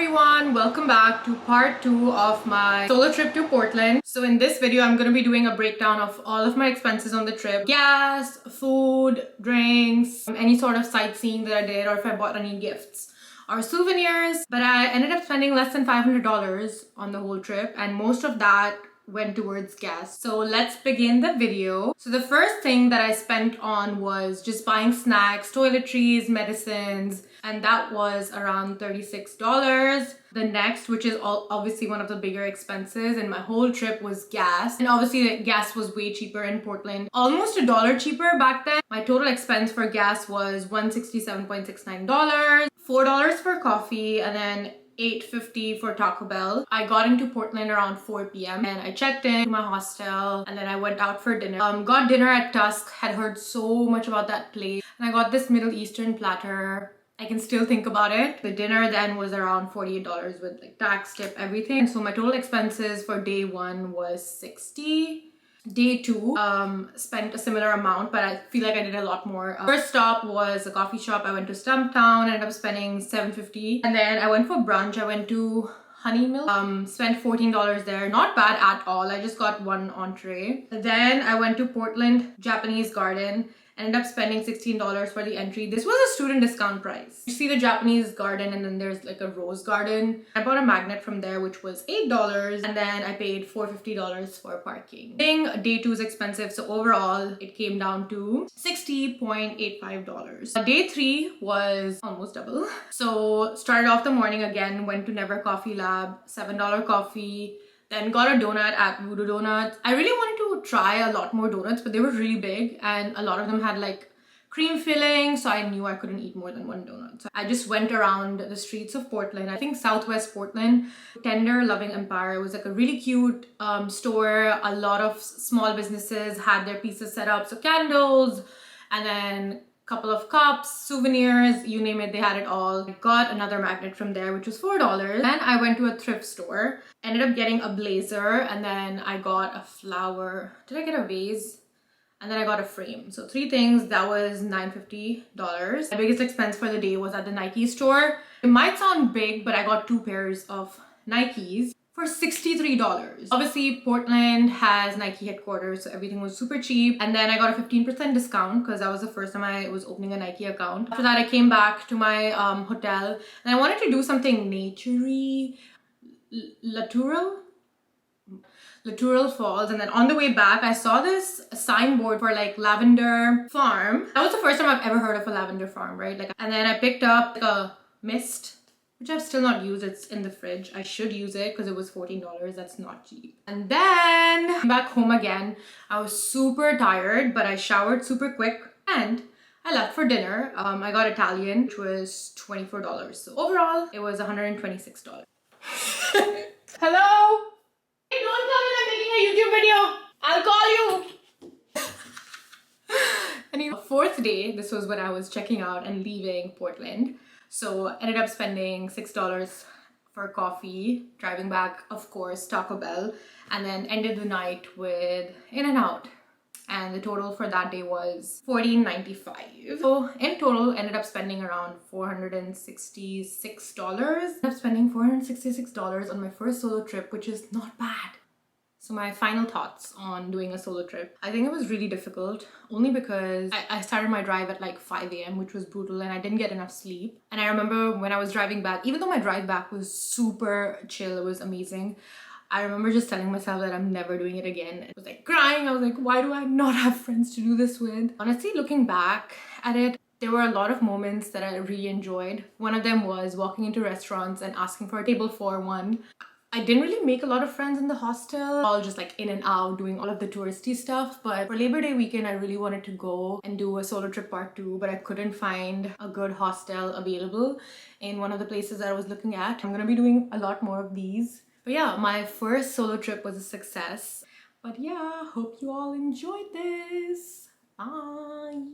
everyone, welcome back to part 2 of my solo trip to Portland. So in this video, I'm going to be doing a breakdown of all of my expenses on the trip. Gas, food, drinks, any sort of sightseeing that I did, or if I bought any gifts or souvenirs. But I ended up spending less than $500 on the whole trip, and most of that went towards gas. So let's begin the video. So the first thing that I spent on was just buying snacks, toiletries, medicines, and that was around $36. The next, which is obviously one of the bigger expenses in my whole trip, was gas. And obviously the gas was way cheaper in Portland. Almost $1 cheaper back then. My total expense for gas was $167.69, $4 for coffee, and then $8.50 for Taco Bell. I got into Portland around 4 p.m. and I checked in to my hostel, and then I went out for dinner. Got dinner at Tusk. Had heard so much about that place, and I got this Middle Eastern platter. I can still think about it. The dinner then was around $48 with like tax, tip, everything. So my total expenses for day 1 was $60. Day 2, spent a similar amount, but I feel like I did a lot more. First stop was a coffee shop. I went to Stumptown, ended up spending $7.50. And then I went for brunch. I went to Honey Milk, spent $14 there. Not bad at all. I just got one entree. Then I went to Portland Japanese Garden. Ended up spending $16 for the entry. This was a student discount price. You see the Japanese garden, and then there's like a rose garden. I bought a magnet from there, which was $8, and then I paid $450 for parking. Day 2 is expensive, so overall it came down to $60.85. Day 3 was almost double. So started off the morning again, went to Never Coffee Lab, $7 coffee. Then got a donut at Voodoo Donuts. I really wanted to try a lot more donuts, but they were really big and a lot of them had like cream filling, so I knew I couldn't eat more than one donut. So I just went around the streets of Portland. I think Southwest Portland. Tender Loving Empire. It was like a really cute store. A lot of small businesses had their pieces set up. So candles, and then couple of cups, souvenirs, you name it, they had it all. I got another magnet from there, which was $4. Then I went to a thrift store, ended up getting a blazer, and then I got a flower. Did I get a vase? And then I got a frame. So 3 things. That was $950. My biggest expense for the day was at the Nike store. It might sound big, but I got 2 pairs of Nikes for $63. Obviously, Portland has Nike headquarters, so everything was super cheap. And then I got a 15% discount because that was the first time I was opening a Nike account. After that, I came back to my hotel, and I wanted to do something naturey, Latourell Falls. And then on the way back, I saw this signboard for like lavender farm. That was the first time I've ever heard of a lavender farm, right? Like, and then I picked up like a mist, which I've still not used. It's in the fridge. I should use it because it was $14. That's not cheap. And then back home again. I was super tired, but I showered super quick and I left for dinner. I got Italian, which was $24. So overall, it was $126. Hello? Hey, don't tell me I'm making a YouTube video. I'll call you. Anyway, 4th day, this was when I was checking out and leaving Portland. So ended up spending $6 for coffee, driving back, of course, Taco Bell, and then ended the night with In-N-Out. And the total for that day was $14.95. So in total, ended up spending around $466. Ended up spending $466 on my first solo trip, which is not bad. So my final thoughts on doing a solo trip. I think it was really difficult only because I started my drive at like 5 a.m. which was brutal, and I didn't get enough sleep. And I remember when I was driving back, even though my drive back was super chill, it was amazing, I remember just telling myself that I'm never doing it again. I was like crying. I was like, why do I not have friends to do this with? Honestly, looking back at it, there were a lot of moments that I really enjoyed. One of them was walking into restaurants and asking for a table for one. I didn't really make a lot of friends in the hostel, all just like in and out doing all of the touristy stuff. But for Labor Day weekend, I really wanted to go and do a solo trip part 2, but I couldn't find a good hostel available in one of the places that I was looking at. I'm gonna be doing a lot more of these. But yeah, my first solo trip was a success. But yeah, hope you all enjoyed this. Bye!